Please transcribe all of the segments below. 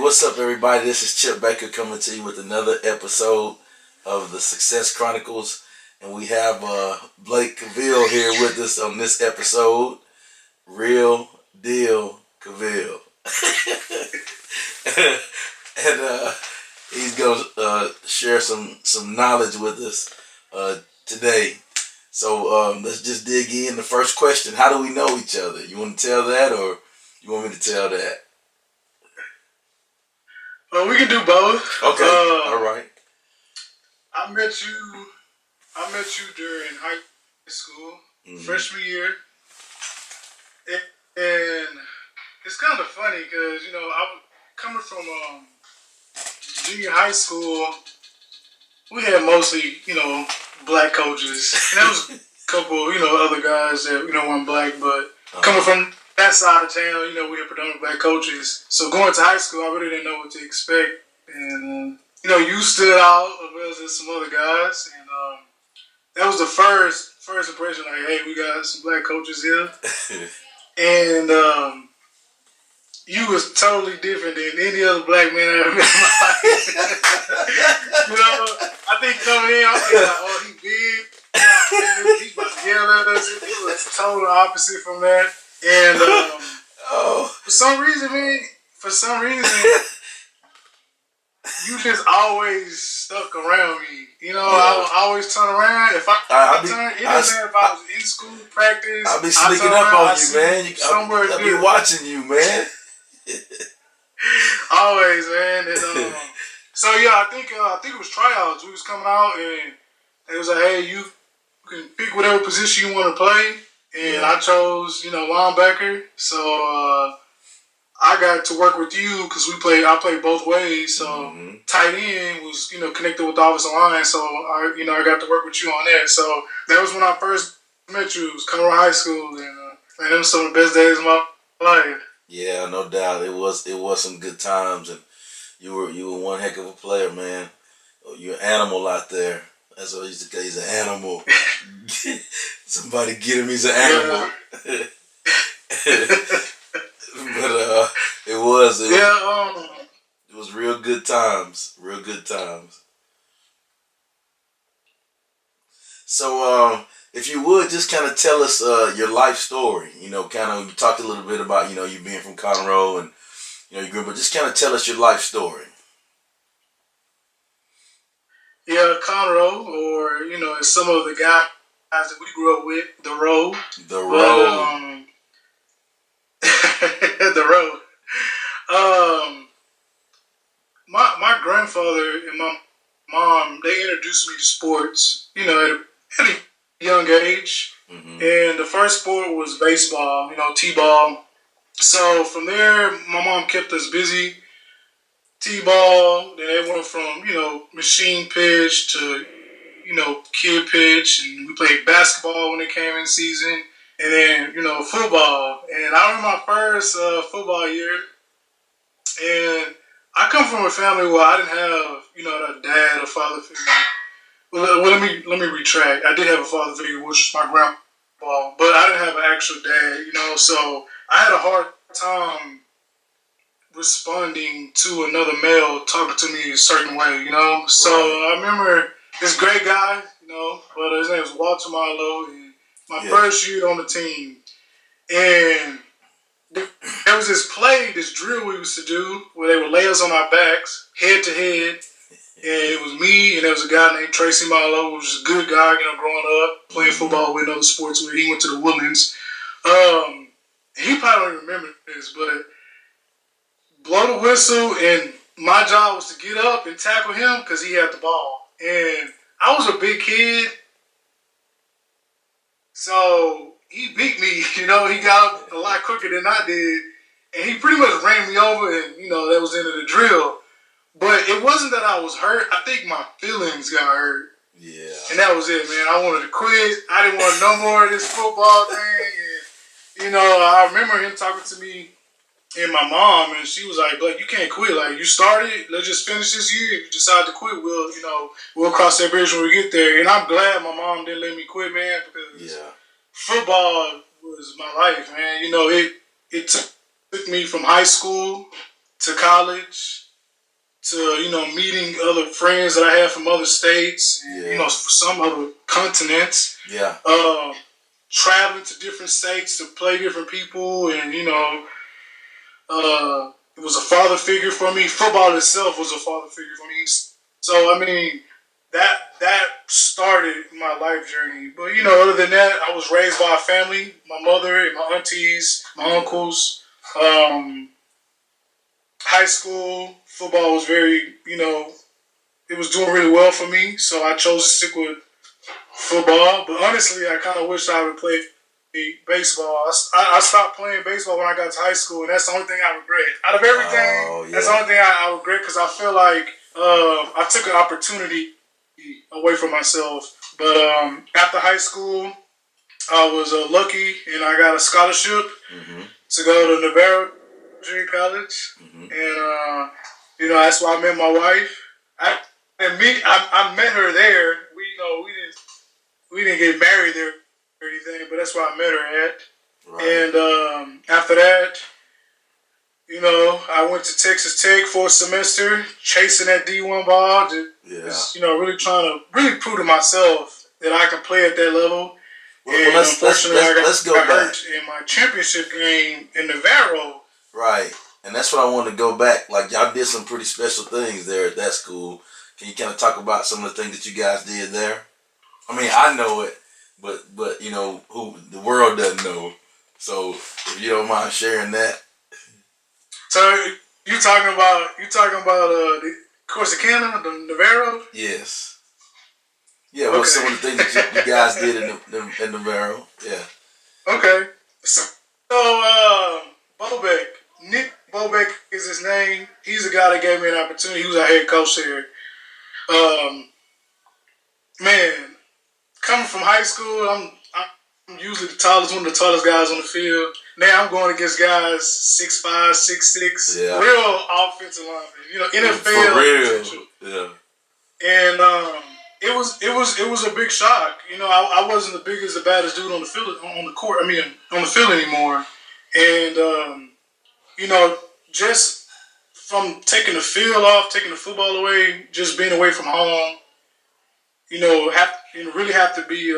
what's up, everybody? This is Chip Baker coming to you with another episode of the Success Chronicles, and we have Blake Cavil here with us on this episode. Real deal, Cavil, and he's gonna share some knowledge with us today. So let's just dig in. The first question: how do we know each other? You want to tell that, or you want me to tell that? Well, we can do both. Okay. All right. I met you during high school, freshman year, and it's kind of funny because I was coming from junior high school. We had mostly black coaches, and there was a couple other guys that weren't black, but coming from that side of town, we had predominantly black coaches. So going to high school, I really didn't know what to expect. And, you stood out as well as some other guys. And that was the first impression, like, hey, we got some black coaches here. And you was totally different than any other black man I ever met in my life. I think coming in, I was like, oh, he big. He's about to yell at us. It was total opposite from that. And for some reason, you just always stuck around me. I would always turn around. If I turn, it doesn't matter if I was in school, practice. I'll be sneaking up on you, man. I'll be watching you, man. Always, man. And, so yeah, I think it was tryouts. We was coming out and it was like, hey, you can pick whatever position you want to play. And I chose, linebacker. So I got to work with you because I played both ways. So tight end was, connected with the offensive line. So I got to work with you on that. So that was when I first met you. It was Conroe High School, and man, them was some of the best days of my life. Yeah, no doubt. It was some good times, and you were one heck of a player, man. You're an animal out there. That's what he's an animal. Somebody get him, he's an animal. Yeah. But it was real good times. Real good times. So if you would just kind of tell us your life story, you talked a little bit about, you being from Conroe and you grew up, but just kind of tell us your life story. Yeah, Conroe, or some of the guys that we grew up with, the road. The road. The road. My grandfather and my mom, they introduced me to sports, at a young age. And the first sport was baseball, T-ball. So from there, my mom kept us busy. T-ball, then it went from, machine pitch to, kid pitch, and we played basketball when it came in season, and then, football. And I remember my first football year, and I come from a family where I didn't have, a dad or father figure. Well, let me retract. I did have a father figure, which was my grandpa, but I didn't have an actual dad, so I had a hard time responding to another male talking to me a certain way, So I remember this great guy, but his name was Walter Marlowe, and my first year on the team. And there was this drill we used to do where they would lay us on our backs, head to head. And it was me, and there was a guy named Tracy Marlowe, who was a good guy, growing up, playing football with other sports where he went to the Woodlands. He probably don't remember this, but blow the whistle, and my job was to get up and tackle him because he had the ball. And I was a big kid, so he beat me. He got up a lot quicker than I did, and he pretty much ran me over, and that was the end of the drill. But it wasn't that I was hurt. I think my feelings got hurt. Yeah. And that was it, man. I wanted to quit. I didn't want no more of this football thing. And, I remember him talking to me and my mom, and she was like, "Blake, you can't quit. Like, you started. Let's just finish this year. If you decide to quit, we'll cross that bridge when we get there." And I'm glad my mom didn't let me quit, man, because football was my life, man. It took me from high school to college to meeting other friends that I had from other states and for some other continents. Yeah. Traveling to different states to play different people, and it was a father figure for me. Football itself was a father figure for me. So I mean, that started my life journey. But other than that, I was raised by a family. My mother and my aunties, my uncles. High school football was very, it was doing really well for me. So I chose to stick with football. But honestly, I kind of wish I would play baseball. I stopped playing baseball when I got to high school, and that's the only thing I regret. Out of everything, that's the only thing I regret because I feel like I took an opportunity away from myself. But after high school, I was lucky, and I got a scholarship to go to Navarro Junior College, and that's where I met my wife. I met her there. We didn't get married there or anything, but that's where I met her at. Right. And after that, I went to Texas Tech for a semester, chasing that D1 ball. Just really trying to really prove to myself that I can play at that level. And unfortunately, I got hurt in my championship game in Navarro. Right. And that's what I want to go back. Like, y'all did some pretty special things there at that school. Can you kind of talk about some of the things that you guys did there? I mean, I know it, but who the world doesn't know. So if you don't mind sharing that. So you talking about the Corsicana, the Navarro? Yes. Yeah. What's some of the things that you guys did in Navarro? Yeah. Okay. So Bobek, Nick Bobek is his name. He's the guy that gave me an opportunity. He was our head coach here. Man, coming from high school, I'm usually one of the tallest guys on the field. Now I'm going against guys 6'5", 6'6", real offensive linemen. NFL for real. Yeah. And it was a big shock. I wasn't the baddest dude on the field on the court. I mean, on the field anymore. And just from taking the field off, taking the football away, just being away from home, really have to be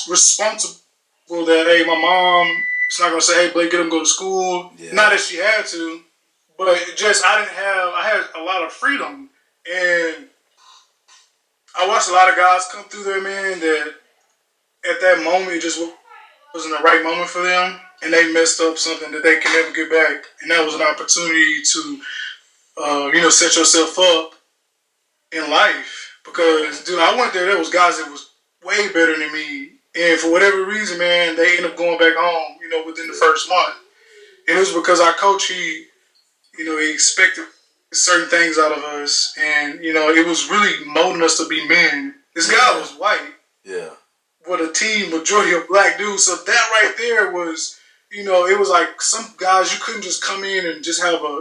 responsible that, hey, my mom is not going to say, hey, Blake, get him to go to school. Yeah. Not that she had to, but I had a lot of freedom. And I watched a lot of guys come through there, man, that at that moment it just wasn't the right moment for them. And they messed up something that they can never get back. And that was an opportunity to, set yourself up in life. Because, dude, I went there was guys that was way better than me. And for whatever reason, man, they ended up going back home, within the first month. And it was because our coach, he expected certain things out of us. And, it was really molding us to be men. This guy was white. Yeah. With a team majority of black dudes. So that right there was, it was like some guys you couldn't just come in and just have a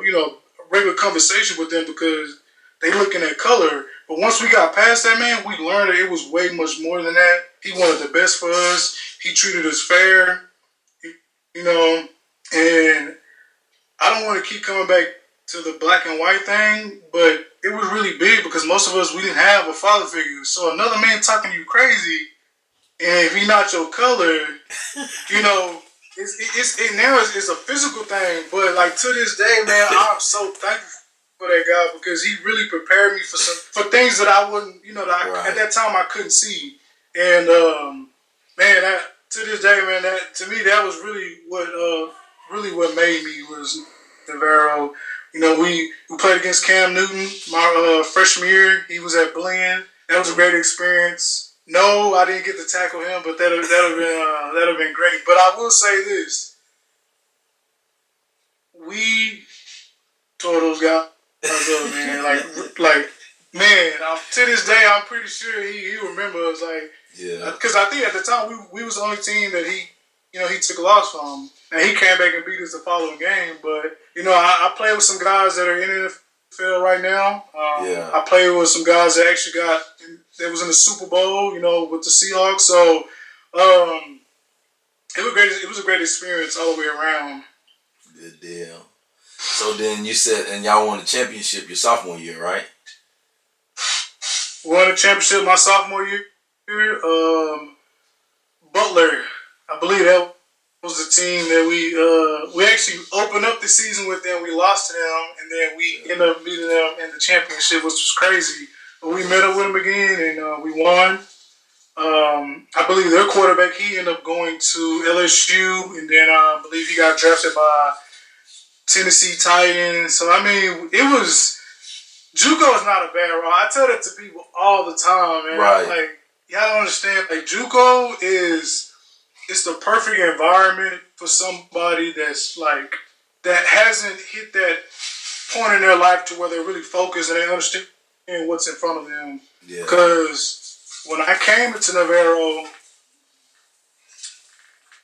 regular conversation with them because they looking at color. But once we got past that, man, we learned that it was way much more than that. He wanted the best for us. He treated us fair, and I don't want to keep coming back to the black and white thing, but it was really big because most of us, we didn't have a father figure. So another man talking to you crazy, and if he not your color, it's a physical thing. But like to this day, man, I'm so thankful for that guy because he really prepared me for things that I wouldn't, at that time I couldn't see. And man, to this day, man, to me that was really what made me was Navarro. We played against Cam Newton my freshman year. He was at Blinn. That was a great experience. No, I didn't get to tackle him, but that'd have been great. But I will say this: we tore those guys up, man. Like man. To this day, I'm pretty sure he remember us. Like, yeah, because I think at the time we was the only team that he took a loss from. And he came back and beat us the following game. But I played with some guys that are in the NFL right now. I played with some guys that actually that was in the Super Bowl, with the Seahawks. So it was great. It was a great experience all the way around. Good deal. So then you said, and y'all won the championship your sophomore year, right? Won the championship my sophomore year. Butler, I believe that was the team that we actually opened up the season with them. We lost to them, and then we ended up beating them in the championship, which was crazy. But we met up with them again, and we won. I believe their quarterback, he ended up going to LSU, and then I believe he got drafted by Tennessee Titans. So I mean, it was JUCO is not a bad role. I tell that to people all the time, man. Right. Like, y'all don't understand. Like, JUCO is it's the perfect environment for somebody that's like that hasn't hit that point in their life to where they're really focused and they understand what's in front of them. Yeah. Because when I came into Navarro,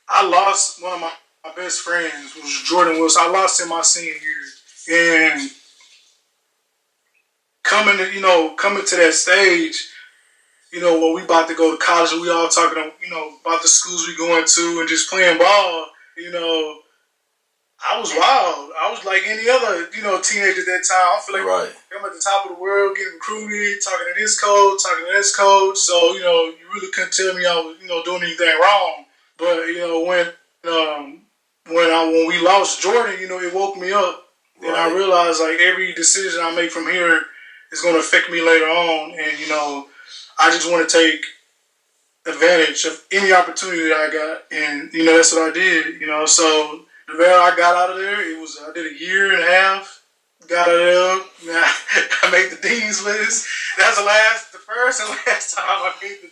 I lost one of my best friends, was Jordan Wilson. I lost him my senior year, and coming to that stage, when we about to go to college and we all talking, about the schools we going to and just playing ball, I was wild. I was like any other, teenager at that time. I feel like I'm at the top of the world, getting recruited, talking to this coach, talking to this coach. So, you really couldn't tell me I was, doing anything wrong. But, when we lost Jordan, it woke me up. Right. And I realized, like, every decision I make from here is going to affect me later on. And, I just want to take advantage of any opportunity that I got. And, that's what I did, So, the very I got out of there, I did a year and a half. Got out of there. I made the dean's list. That's the first and last time I made the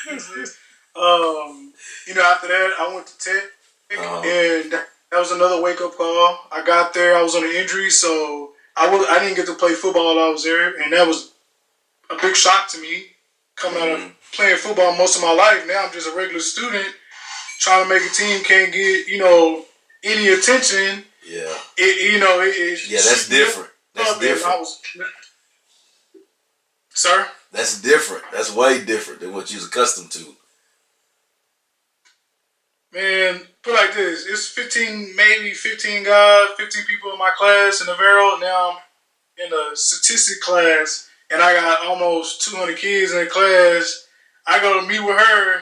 dean's list. After that, I went to Tech. And that was another wake-up call. I got there. I was on an injury, so I didn't get to play football while I was there. And that was a big shock to me, coming out of playing football most of my life. Now I'm just a regular student trying to make a team, can't get, any attention. Yeah. That's different. That's different. Sir? That's different. That's way different than what you're accustomed to. Man, put it like this. It's 15 guys, 15 people in my class in Navarro. Now I'm in a statistic class, and I got almost 200 kids in the class. I go to meet with her,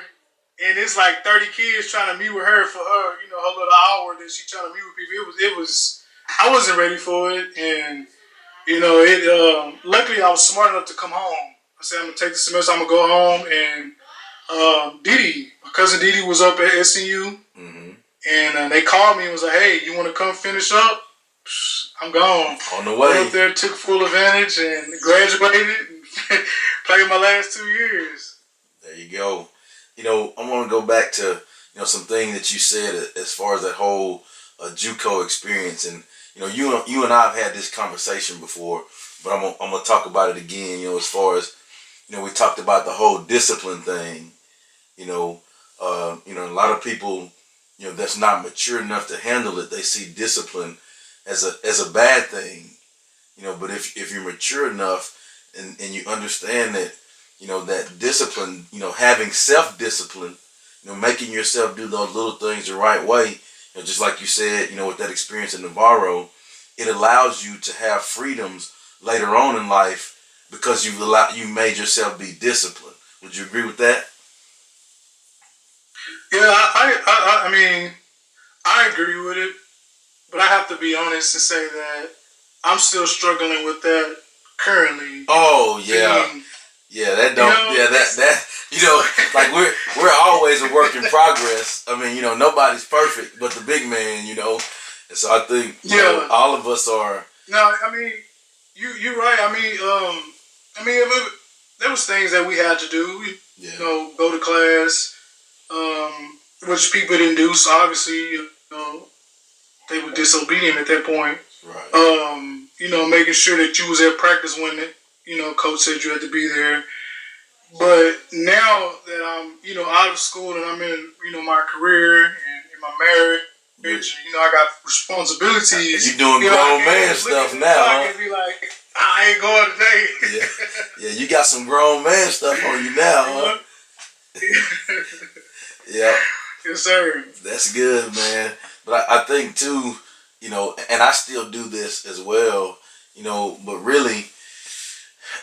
and it's like 30 kids trying to meet with her for her, her little hour that she's trying to meet with people. It was, I wasn't ready for it, and, luckily I was smart enough to come home. I said, I'm going to take the semester, I'm going to go home, and Didi, my cousin Didi was up at SNU, and they called me and was like, hey, you want to come finish up? I'm gone. On the way. Went up there, took full advantage, and graduated, and played my last 2 years. There you go. I want to go back to, some things that you said as far as that whole JUCO experience. And, you and I have had this conversation before, but I'm going to talk about it again, as far as, we talked about the whole discipline thing. A lot of people, that's not mature enough to handle it. They see discipline as a bad thing, but if you're mature enough and you understand that, that discipline, having self-discipline, making yourself do those little things the right way, just like you said, with that experience in Navarro, it allows you to have freedoms later on in life because you made yourself be disciplined. Would you agree with that? Yeah, I mean, I agree with it, but I have to be honest and say that I'm still struggling with that currently. Oh yeah. Yeah, that don't. Like we're always a work in progress. I mean, nobody's perfect, but the big man, and so I think all of us are. No, I mean, you're right. I mean, there was things that we had to do. Go to class, which people didn't do. So obviously, they were disobedient at that point. Right. Making sure that you was at practice when coach said you had to be there. But now that I'm, out of school and I'm in, my career and in my marriage, I got responsibilities. You doing grown man stuff now, huh? I can be like, I ain't going today. Yeah, you got some grown man stuff on you now, huh? Yeah. Yes, sir. That's good, man. But I think too, and I still do this as well, but really,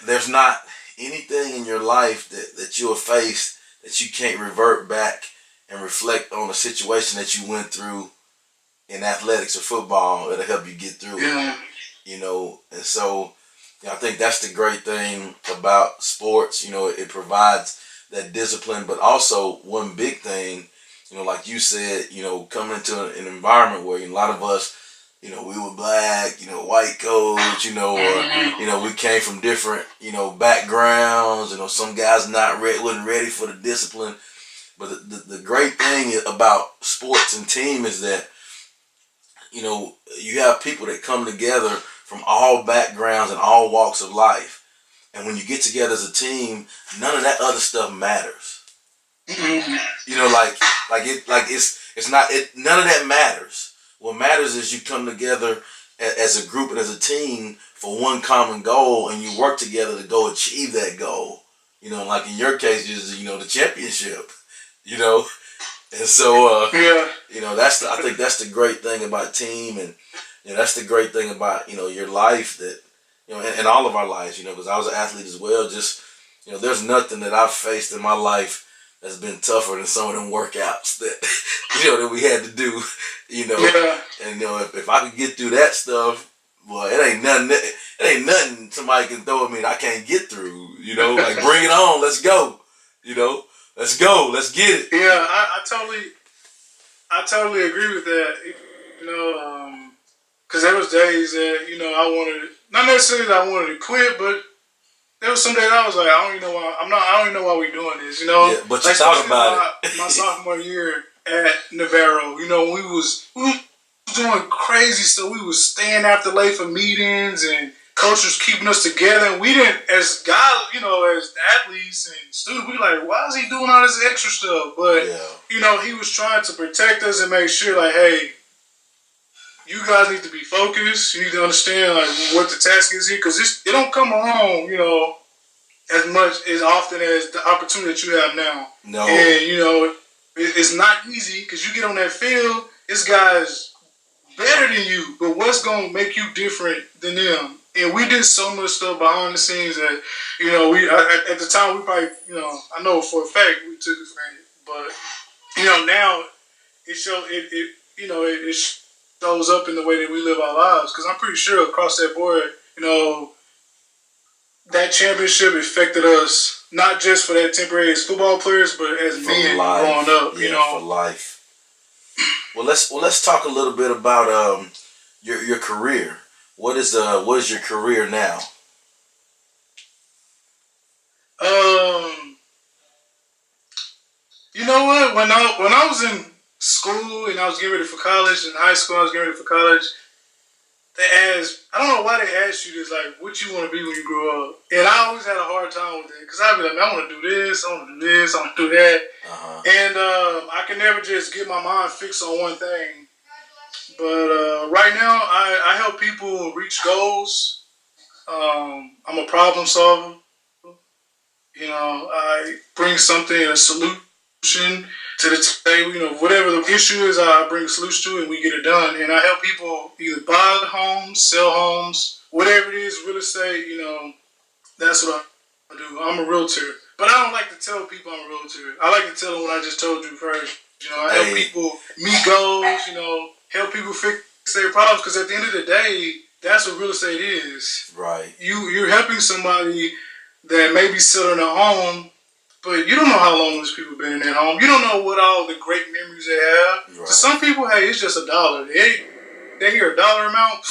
there's not anything in your life that you'll face that you can't revert back and reflect on a situation that you went through in athletics or football that'll help you get through it. Yeah. And so I think that's the great thing about sports. It provides that discipline, but also one big thing, like you said, coming into an environment where a lot of us, we were black, white coach, or we came from different, backgrounds. Some guys wasn't ready for the discipline. But the great thing about sports and team is that you have people that come together from all backgrounds and all walks of life, and when you get together as a team, none of that other stuff matters. It's not none of that matters. What matters is you come together as a group and as a team for one common goal, and you work together to go achieve that goal. Like in your case, is the championship. And so I think that's the great thing about team, and that's the great thing about your life, that and all of our lives. Because I was an athlete as well. Just there's nothing that I've faced in my life that's been tougher than some of them workouts that that we had to do. And if I could get through that stuff, well, it ain't nothing somebody can throw at me that I can't get through. Like, bring it on, let's go. Let's go, let's get it. Yeah, I totally agree with that. Because there was days that I wanted, not necessarily that I wanted to quit, but there was some days I was like, I don't even know why we're doing this. Yeah, but you talk about it. My sophomore year at Navarro, we was doing crazy stuff. We was staying after late for meetings, and coach was keeping us together. And we didn't, as guys, as athletes and students, we like, why is he doing all this extra stuff? But he was trying to protect us and make sure, like, hey, you guys need to be focused. You need to understand what the task is here, because it don't come along, as often as the opportunity that you have now. No, and it's not easy, because you get on that field, this guy's better than you, but what's gonna make you different than them? And we did so much stuff behind the scenes that at the time we probably I know for a fact we took it for granted, but now it shows up in the way that we live our lives, because I'm pretty sure across that board, that championship affected us not just for that temporary as football players, but as men growing up. For life. Well, let's talk a little bit about your career. What is your career now? You know what? When I was in school and I was getting ready for college, in high school I was getting ready for college, they asked, I don't know why they asked you this, like, what you want to be when you grow up. And I always had a hard time with it, because I'd be like, I want to do this, I want to do this, I want to do that. And I can never just get my mind fixed on one thing. But right now, I help people reach goals. I'm a problem solver. I bring a solution to the table. Whatever the issue is, I bring a solution to it, and we get it done. And I help people either buy homes, sell homes, whatever it is, real estate. That's what I do. I'm a realtor, but I don't like to tell people I'm a realtor. I like to tell them what I just told you first. I help people meet goals. Help people fix their problems, because at the end of the day, that's what real estate is. Right. You're helping somebody that may be selling a home, but you don't know how long those people been in that home. You don't know what all the great memories they have. Right. To some people, hey, it's just $1. They hear a dollar amount,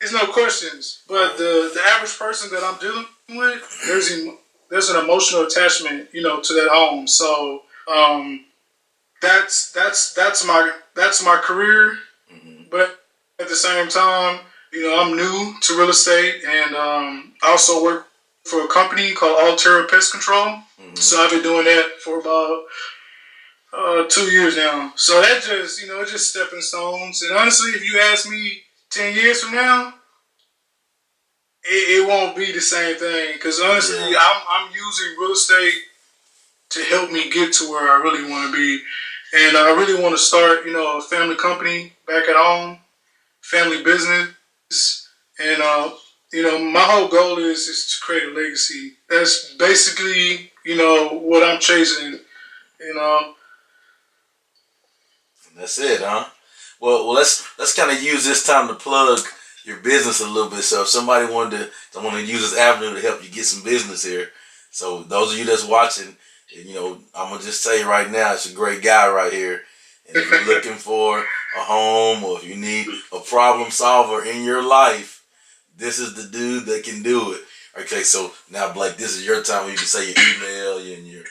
it's no questions. But the average person that I'm dealing with, there's an emotional attachment, to that home. So that's my career. But at the same time, I'm new to real estate, and I also work for a company called Altera Pest Control. So I've been doing that for about 2 years now. So that just, it's just stepping stones. And honestly, if you ask me 10 years from now, it won't be the same thing. Because honestly, I'm using real estate to help me get to where I really want to be. And I really want to start, a family company back at home. family business, and my whole goal is to create a legacy. That's basically what I'm chasing. You know, That's it, huh? Well, let's kind of use this time to plug your business a little bit. So if somebody want to use this avenue to help you get some business here, so those of you that's watching, I'm gonna just say right now, it's a great guy right here. And if you're looking for a home or if you need a problem solver in your life, this is the dude that can do it. Okay, so now Blake, this is your time where you can say your email and your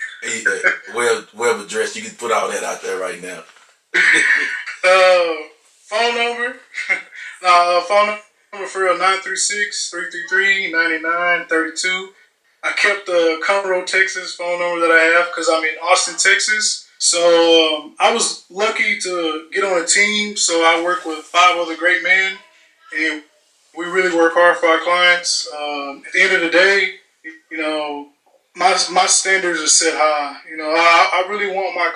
web address. You can put all that out there right now. Phone number. Phone number for real, 936-333-9932. I kept the Conroe, Texas phone number that I have because I'm in Austin, Texas. So I was lucky to get on a team. So I work with 5 other great men, and we really work hard for our clients. At the end of the day, my standards are set high. I really want my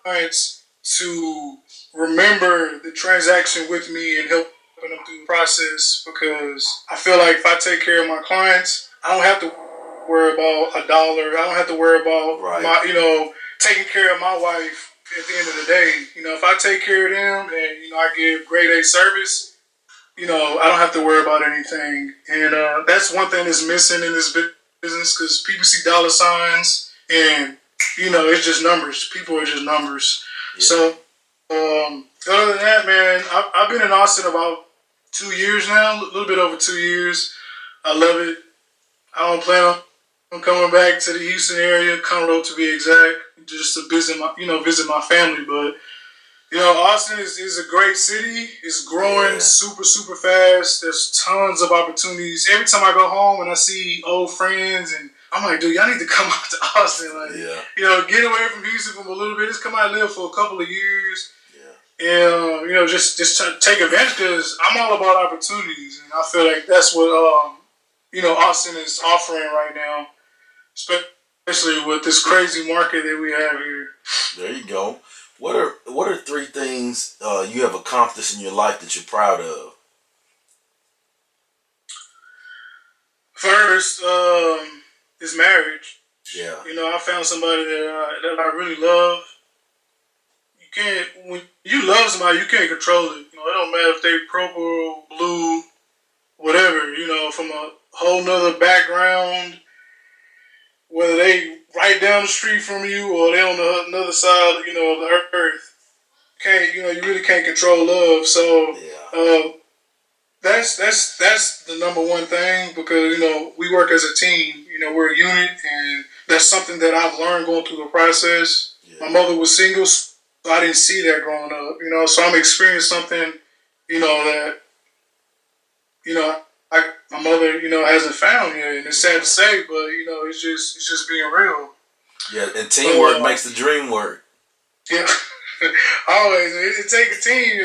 clients to remember the transaction with me and helping them through the process, because I feel like if I take care of my clients, I don't have to worry about a dollar. I don't have to worry about my taking care of my wife at the end of the day. If I take care of them and I give grade A service, I don't have to worry about anything. And that's one thing that's missing in this business, because people see dollar signs and it's just numbers. People are just numbers. Yeah. So other than that, man, I've been in Austin about 2 years now, a little bit over 2 years. I love it. I don't plan on coming back to the Houston area, Conroe to be exact, just to visit my family. But Austin is a great city. It's growing super, super fast. There's tons of opportunities. Every time I go home and I see old friends, and I'm like, dude, y'all need to come out to Austin. Get away from Houston for a little bit. Just come out and live for a couple of years. Yeah. And, just take advantage, because I'm all about opportunities. And I feel like that's what, Austin is offering right now, especially with this crazy market that we have here. There you go. What are 3 things you have accomplished in your life that you're proud of? First, is marriage. Yeah. I found somebody that I really love. When you love somebody, you can't control it. It don't matter if they purple, blue, whatever. From a whole nother background, whether they right down the street from you or they on the another side, of the earth. You really can't control love. So that's the number one thing, because we work as a team. We're a unit, and that's something that I've learned going through the process. Yeah. My mother was single, so I didn't see that growing up. So I'm experiencing something, that my mother, hasn't found yet, and it's sad to say, but it's just being real. Yeah, and teamwork makes the dream work. Yeah, always. It takes a team.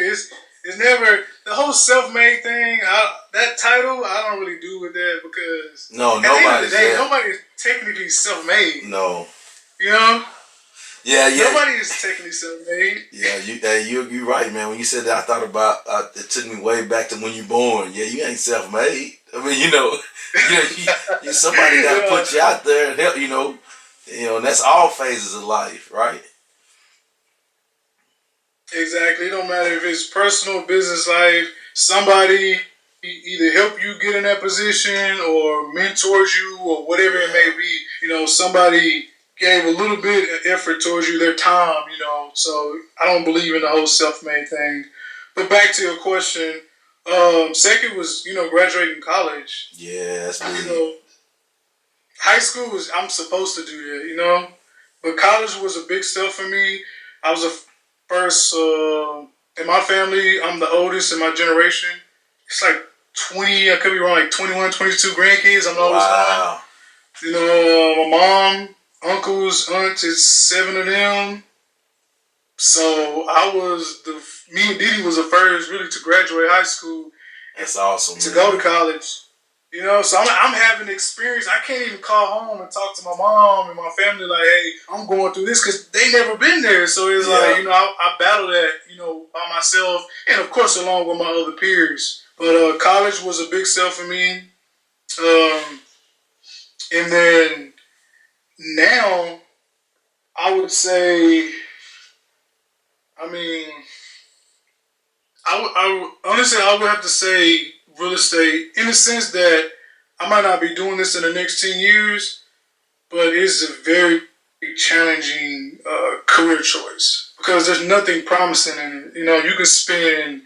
It's never the whole self-made thing. That title, I don't really do with that, because nobody's technically self-made. No. Yeah. Nobody is technically self-made. Yeah, you right, man. When you said that, I thought about it. Took me way back to when you born. Yeah, you ain't self-made. I mean, somebody got to put you out there and help. And that's all phases of life, right? Exactly. It don't matter if it's personal, business life. Somebody either help you get in that position or mentors you or whatever it may be. Somebody gave a little bit of effort towards you, their time, So I don't believe in the whole self-made thing. But back to your question, second was, graduating college. Yeah, that's big. High school I'm supposed to do that, But college was a big step for me. I was the first, in my family, I'm the oldest in my generation. It's like 20, I could be wrong, like 21, 22 grandkids. I'm the oldest one. My mom, uncles, aunts, it's 7 of them. So me and Didi was the first really to graduate high school. That's awesome. To go to college. So I'm having the experience. I can't even call home and talk to my mom and my family like, hey, I'm going through this because they never been there. So it's like, I battle that, by myself and of course along with my other peers. But college was a big step for me. And then now I would say, I mean, honestly, I would have to say real estate in the sense that I might not be doing this in the next 10 years, but it's a very challenging career choice because there's nothing promising in it. You can spend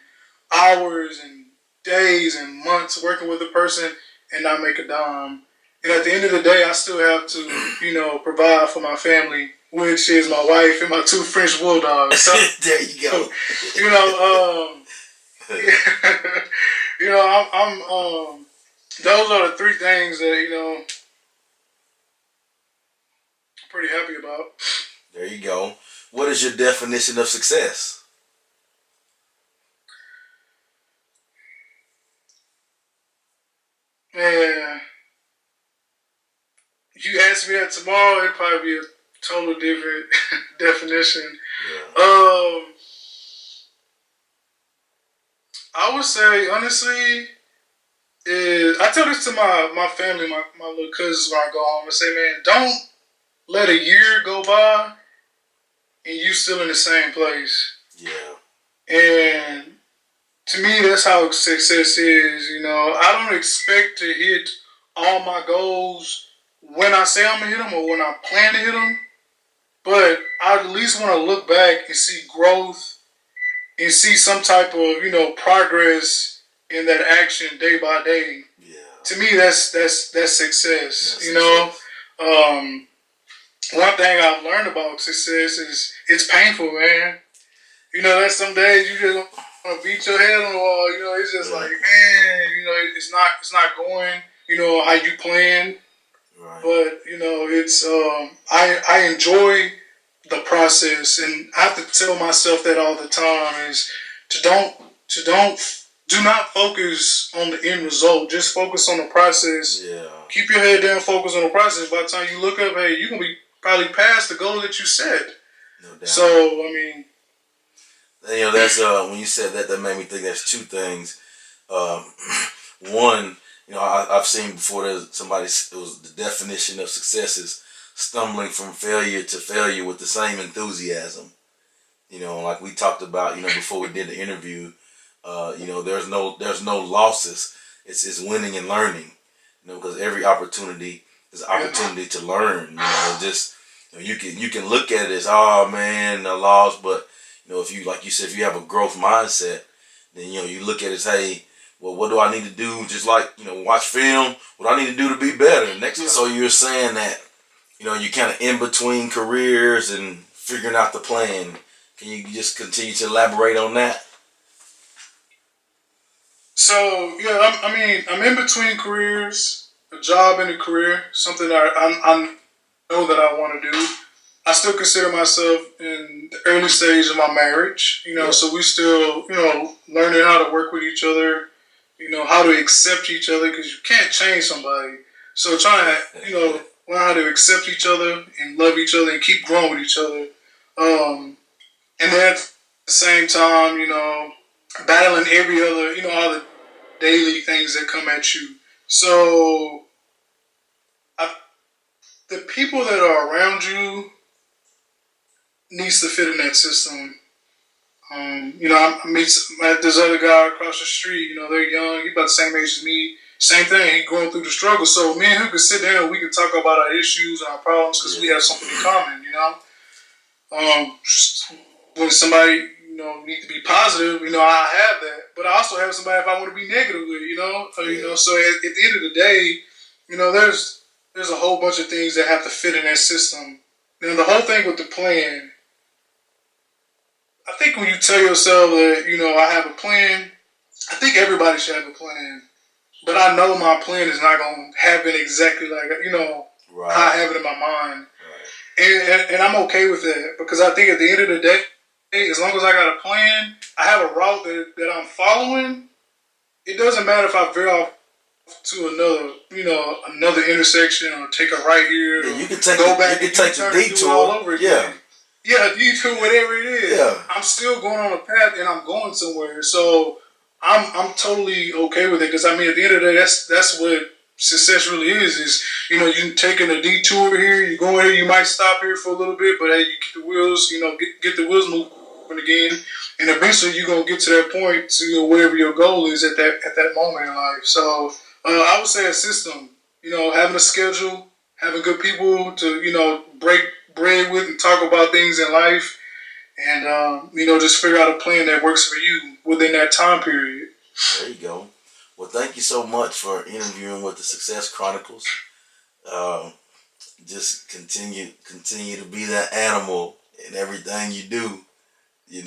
hours and days and months working with a person and not make a dime. And at the end of the day, I still have to, provide for my family, which is my wife and my 2 French bulldogs. So, there you go. I'm those are the 3 things that, I'm pretty happy about. There you go. What is your definition of success? Man, if you ask me that tomorrow, it'd probably be a total different definition. Yeah. I would say, honestly, I tell this to my family, my little cousins when I go home. I say, man, don't let a year go by and you still in the same place. Yeah. And to me, that's how success is. I don't expect to hit all my goals when I say I'm going to hit them or when I plan to hit them. But I at least want to look back and see growth and see some type of, progress in that action day by day. Yeah. To me, that's success. One thing I've learned about success is it's painful, man. There's some days you just want to beat your head on the wall. It's just like, man, it's not going, how you plan. Right. But it's I enjoy the process, and I have to tell myself that all the time is do not focus on the end result. Just focus on the process. Yeah. Keep your head down, focus on the process. By the time you look up, hey, you're gonna be probably past the goal that you set. No doubt. So I mean, that's when you said that made me think. There's 2 things. One, I've seen before. It was the definition of success is stumbling from failure to failure with the same enthusiasm. Like we talked about, before we did the interview. There's no losses. It's winning and learning. Because every opportunity is an opportunity to learn. You can look at it as, oh man, a loss, but if you, like you said, if you have a growth mindset, then you look at it as, hey, well, what do I need to do? Just like watch film. What do I need to do to be better? So you're saying that you're kind of in between careers and figuring out the plan. Can you just continue to elaborate on that? So yeah, I'm in between careers, a job and a career, something that I know that I want to do. I still consider myself in the early stage of my marriage, so we still, learning how to work with each other, how to accept each other because you can't change somebody. So trying to, learn how to accept each other and love each other and keep growing with each other. And then at the same time, battling every other, all the daily things that come at you. So the people that are around you needs to fit in that system. I meet this other guy across the street. They're young. He's about the same age as me. Same thing. He's going through the struggle. So me and him could sit down. We could talk about our issues and our problems because we have something in common. When somebody need to be positive, I have that. But I also have somebody if I want to be negative with. So at the end of the day, there's a whole bunch of things that have to fit in that system. Now the whole thing with the plan. I think when you tell yourself that, I have a plan, I think everybody should have a plan. But I know my plan is not going to happen exactly like, right. how I have it in my mind. Right. And I'm okay with that because I think at the end of the day, as long as I got a plan, I have a route that I'm following. It doesn't matter if I veer off to another intersection or take a right here, Yeah, or you can take go back you and can take the U-turn and do it detour. all over Yeah. again. Yeah, detour, whatever it is. Yeah. I'm still going on a path and I'm going somewhere. So I'm totally okay with it, because I mean, at the end of the day, that's what success really is. Is you taking a detour here, you going here, you might stop here for a little bit, but hey, you keep the wheels, get the wheels moving again, and eventually you're gonna get to that point to whatever your goal is at that moment in life. So I would say a system, having a schedule, having good people to break bread with and talk about things in life, and just figure out a plan that works for you within that time period. There you go. Well, thank you so much for interviewing with the Success Chronicles. Um, just continue to be that animal in everything you do, and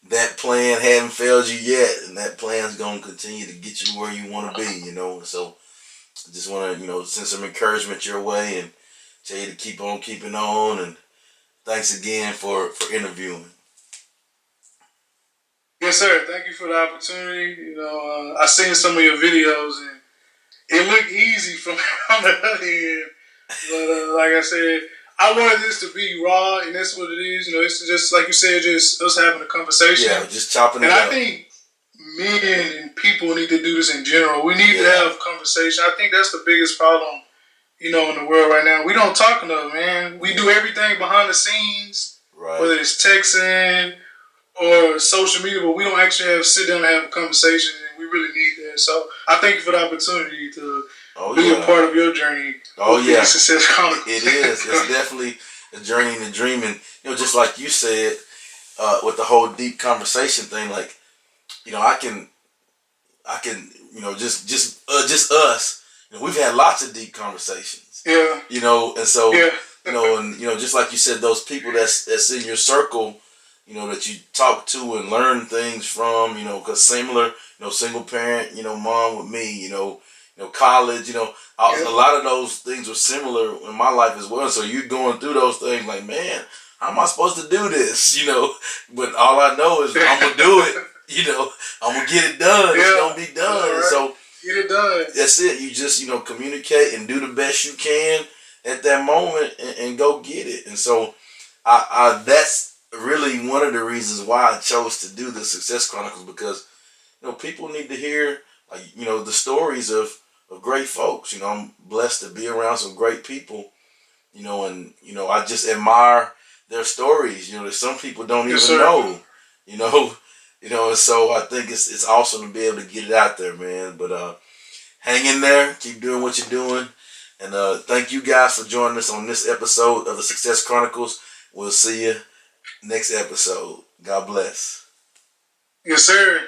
that plan hadn't failed you yet, and that plan's gonna continue to get you where you want to be, So I just want to send some encouragement your way and tell you to keep on keeping on, and thanks again for interviewing. Yes, sir. Thank you for the opportunity. I seen some of your videos and it looked easy from on the other end, but like I said, I wanted this to be raw, and that's what it is. It's just like you said, just us having a conversation. Yeah, just chopping it and up. I think men and people need to do this in general. We need to have conversation. I think that's the biggest problem, in the world right now. We don't talk enough, man. We do everything behind the scenes, right, whether it's texting or social media, but we don't actually sit down and have a conversation, and we really need that. So I thank you for the opportunity to be a part of your journey. Oh yeah, Success Chronicles. It is. It's definitely a journey and a dream, and just like you said, with the whole deep conversation thing, like I can, just us. We've had lots of deep conversations. Yeah. And so yeah. and just like you said, those people that's in your circle, that you talk to and learn things from, because similar, single parent, mom with me, college, a lot of those things were similar in my life as well. So you're going through those things like, man, how am I supposed to do this? But all I know is I'm gonna do it. I'm gonna get it done. It's gonna be done. Right. So get it done. That's it. You just communicate and do the best you can at that moment and go get it. And so I that's really one of the reasons why I chose to do the Success Chronicles, because people need to hear the stories of great folks. I'm blessed to be around some great people, and I just admire their stories. That some people don't even know, and so I think it's awesome to be able to get it out there, man. But hang in there, keep doing what you're doing, and thank you guys for joining us on this episode of the Success Chronicles. We'll see you next episode. God bless. Yes, sir.